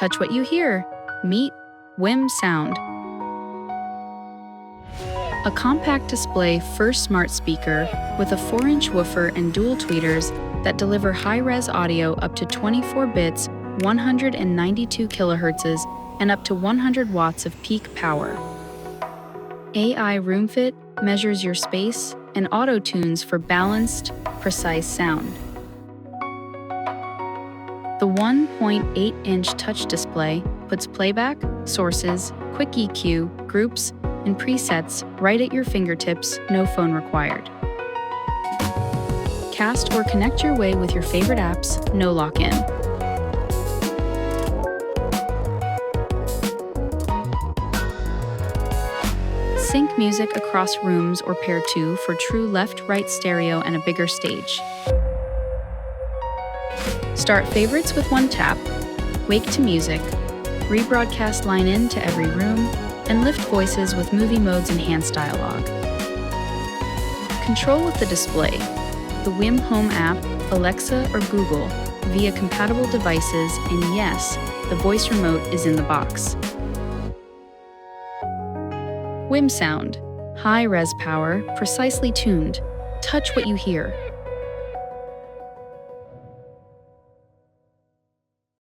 Touch what you hear. Meet WiiM Sound. A compact display first smart speaker with a 4-inch woofer and dual tweeters that deliver high-res audio up to 24 bits, 192 kilohertz, and up to 100 watts of peak power. AI Room Fit measures your space and auto-tunes for balanced, precise sound. The 1.8-inch touch display puts playback, sources, quick EQ, groups, and presets right at your fingertips, no phone required. Cast or connect your way with your favorite apps, no lock-in. Sync music across rooms or pair two for true left-right stereo and a bigger stage. Start favorites with one tap, wake to music, rebroadcast line in to every room, and lift voices with movie mode's enhanced dialogue. Control with the display, the WiiM Home app, Alexa or Google, via compatible devices, and yes, the voice remote is in the box. WiiM Sound, high-res power, precisely tuned. Touch what you hear.